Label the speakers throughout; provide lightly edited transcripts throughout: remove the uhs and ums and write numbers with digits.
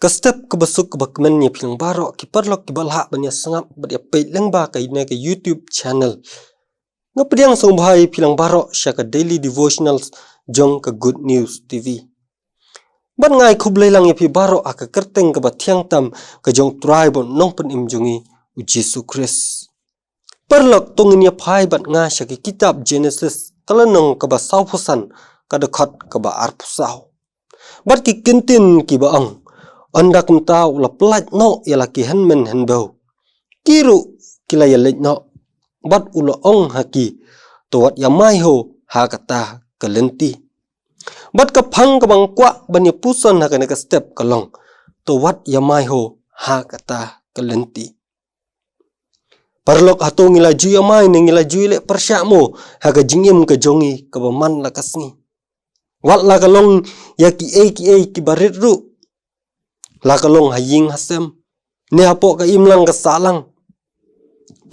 Speaker 1: Kastep kebasuk kebakmen nya pilang barok ki parlok ki balha banya sangap badia peit lang ba kai na ke YouTube channel. Ngapediang song bahai pilang barok syaka daily devotionals jong ke Good News TV. Ban ngai khub leilang ya pi barok aka kerteng ke batiang tam ke jong tribe nong pen im jongi u Jesu Christ. Parlok tongin ya phai bat nga syaki kitab Genesis kalanong ke ba saupusan kadekhat ke ba arpusau. Bat ki kintin ki ba ang anda kum tau la plat no ya la ki henmen henbau kiru kila ya let no bat ula ong haki to wat ya mai ho ha kata kalenti bat ka phang ka bang kwa ban ya puson ha kana ka step kalong to wat ya mai ho ha kata kalenti parlok ato ngila ju ya mai ne ngila ju le persya mo ha ka jingim ka jongi ka baman la kasni wat la kalong ya ki ki barit ru la kalong haying hasem ne apo ka imlang ka salang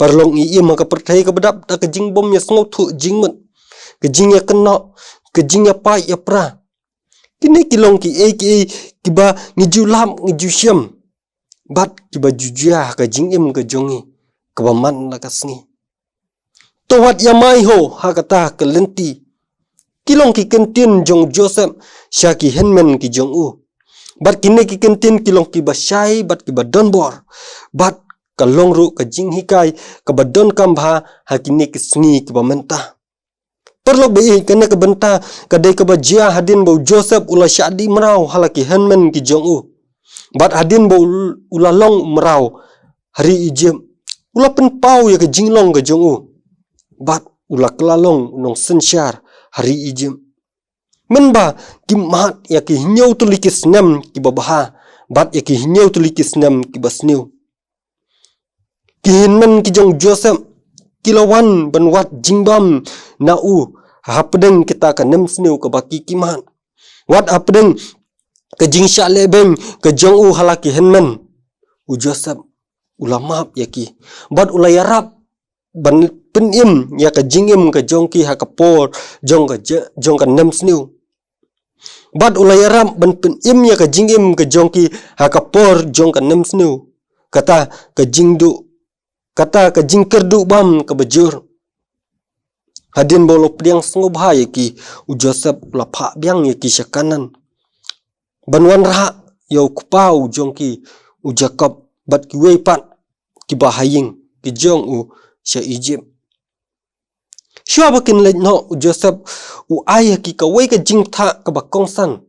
Speaker 1: parlong i im ka perthai ka bedap ta ka jing bom ya sngo thu jing mut ka jing ya keno ka jing ya pai ya pra kini kilong ki ki ba ngiju lam ngiju syam bat ki ba jujia ka jing im ka jongi ka baman la ka sngi to wat ya mai ho ha kata ka lenti kilong ki kentin jong Joseph syaki henmen ki jong u bat kini ki kentin kilong ki basyai bat ki badon bor bat kalong ru ka jing hikai ka badon kambha hakini ki sngi ki bamenta perlok be kana ka benta ka dei ka bajia hadin bau Joseph ula syadi merau halaki henmen ki jong u bat hadin bau ula long merau hari ijem ula pen pau ya ka jinglong ka jong u bat ula kelalong nong sensyar hari ijem menba ki mat ya ki hinyau tulikis nem ki babaha bat ya ki hinyau tulikis nem ki basniu ki hinmen ki jong Joseph kilawan banwat jingbam na u hapdeng kita ka nem sniu ka baki kiman wat hapdeng ka jingsha lebeng ka jong u halaki hinmen u Joseph ulama ya ki bat ulayarap ban penim ya ka jingim ka jongki ha ka por jong ka nem sniu bat ulayaram ban pen im ya ka jingim ka jongki ha ka por jong ka nem snu kata ka jingdu kata ka jingkerdu bam ka bajur hadin bolo priang sngo bhai ki u Joseph la pha biang ya ki syakanan banwan ra yo kupau jongki u Jacob bat ki wei pat ki bahaying ki jong u sya Egypt Shua bakin let no u Joseph u ayah ki ka wei ka jing tha ka ba kongsan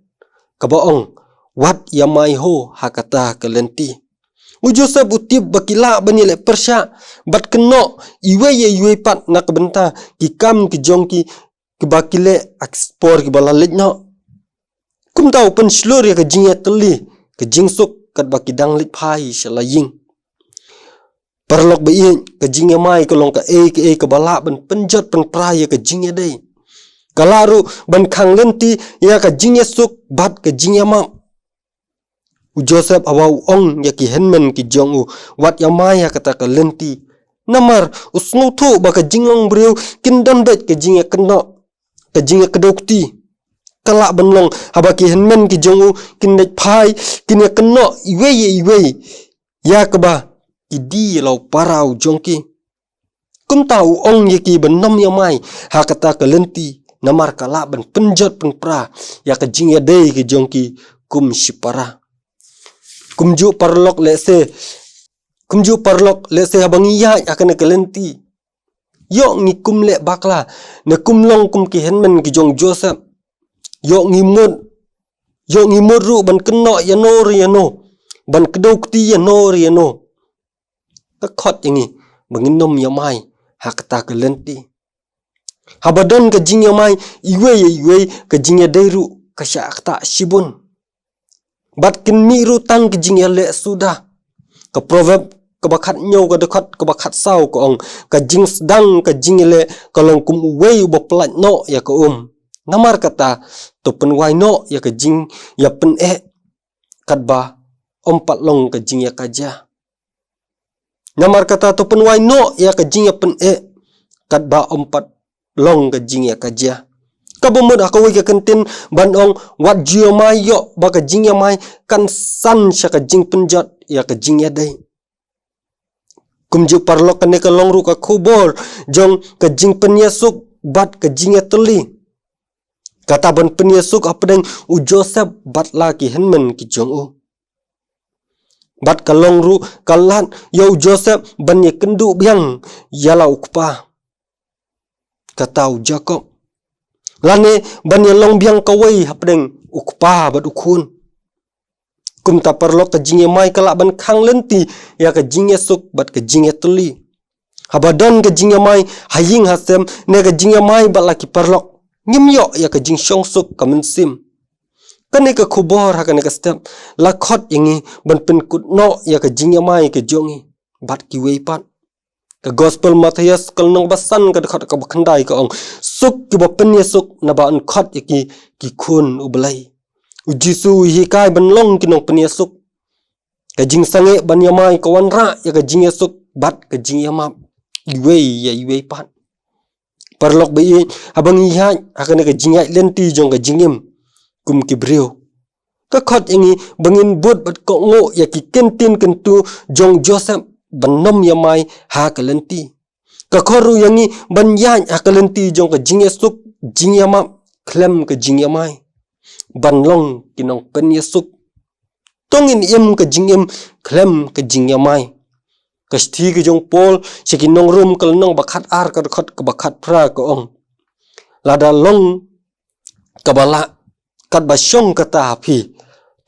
Speaker 1: ka ba ong wat ya mai ho ha kata ka lenti u Joseph u tip bakila bani le persya bat keno iwe pat na ka benta ki kam ki jong ki bakile ekspor ki bala let no kum tau pen slur ya ka jing ya teli ka jing suk kat baki dang lit phai shalaying parlok be ka jing ya mai kolong ka ka bala ban penjat pen praya ka jing ya dei kalaru ban khang lenti ya ka jing ya suk bat ka jing ya ma u Joseph awau ong ya ki henmen ki jong u wat ya mai ya kata ka lenti namar usnu thu ba ka jinglong breu kindon bet ka jing ya keno ka jing ya kedokti kala banlong haba ki henmen ki jong u kindek phai kin ya keno iwe ya ka ba idi lau parau jongki kum tau ong yaki benom ya mai ha kata ka lenti namar kala ban penjot pen pra ya ka jing ya dei ki jongki kum sipara kumju parlok lese habangi ya akan ka lenti yo ngi kum le bakla ne kum long kum ki henmen ki jong Joseph yo ngi mod ru ban keno ya no ban kedokti ya no ka khot yangi banginom ya mai ha kata ka lenti habadon ka jing ya mai iwe ka jing ya deiru ka sya kata shibun bat kin mi ru tang ka jing ya le sudah ka proverb ka bakhat nyau ka dekhat ka bakhat sau ko ong ka jing sedang ka jing le kalong kum uwe bo plat no ya ka namar kata to pen wai no ya ka jing ya pen kat ba ompat long ka jing ya kaja namar kata to pen wai no ya ka jing ya pen kat ba ompat long ka jing ya kaja Kabumut akawi ka kentin ban ong wat jio mai yo ba ka jing ya mai kan san sya ka jing penjat ya ka jing ya dai. Kumju parlok ka ne ka long ru ka khubor jong ka jing penyesuk bat ka jing ya teli. Kata ban penyesuk apdeng u Joseph bat la ki henmen ki jong u. Bat ka long ru kalat yo Joseph ban ye kendu biang yala ukpa. Kata u Jacob lane ban ye long biang kawai hapdeng ukpa bat ukun. Kum ta parlok ka jing ye mai kala ban khang lenti ya ka jing ye suk bat ka jing ye tuli. Habadon ka jing ye mai haying hasem ne ka jing ye mai bat la ki parlok. Ngim yo ya ka jing syong suk ka mensim. Kane ka khubor ha kane ka step la khot yangi ban pen kut no ya ka jing ye mai ka jongi bat ki wei pat. Ka gospel Matthias kal nong basan ka khot ka bakhandai ka ong suk ki ba pen ye suk na ba an khot ya ki khun u belai. U Jisu hi kai ban long ki nong pen ye suk. Ka jing sange ban ye mai ka wan ra ya ka jing ye suk bat ka jing ye map. Iwei ya iwei pat. Parlok ba i habang i hai hakane ka jing ai lenti jong ka jingim kum ki brio. Ka khot yangi bangin but bat ko ngo ya ki kentin kentu jong Joseph ban nom ya mai ha ka lenti. Ka khoru yangi ban yan ha ka lenti jong ka jing ye suk jing ya map klem ka jing ya mai. Ban long kinong pen ye suk. Tongin im ka jing im klem ka jing ya mai. Ka sti ka jong Paul sikinong rum kal nong bakat ar ka khot ka bakat pra ka ong. Lada long ka bala kat ba syong kata api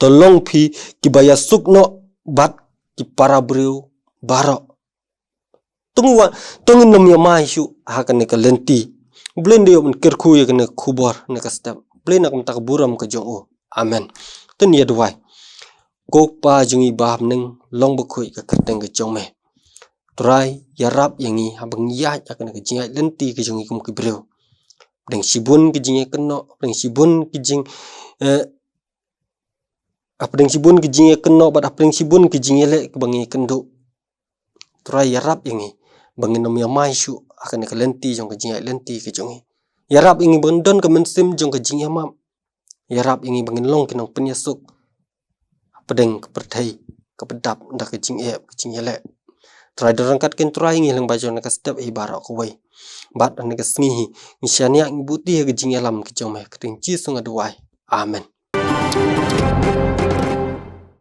Speaker 1: tolong pi ki baya suk no bat ki para brio barok. Tungin nom ya mai syu hakane ka lenti. Blende yo men kerku ya kene khubor ne ka step. Blena kam tak buram ka jong o. Amen. Ten ya duai. Ko pa jungi baham neng long bakui ka kerteng ka jong me. Try yarap yangi habang yat akan ka jingai lenti ka jongi kum ki brio. Deng sibun ki jingai keno, deng sibun ki jing apdeng sibun ki jingai keno bat apdeng sibun ki jingai le ke bangi kendo. Try yarap yangi bangin nom ya mai syu akan ka lenti jong ka jingai lenti ka jongi. Yarap yangi bangdon ka mensim jong ka jingai mam. Yarap yangi bangin long kinong penyesuk. Apdeng ka perthai ka pedap ndak ka jingai ka jingai le. Try dorangkat ken try ngi lang bajo na ka step i barok ko wei. Bat an ka sngi ni syania ngi buti ka jingai lam ki jong me ka ting chi sunga duai. Amen.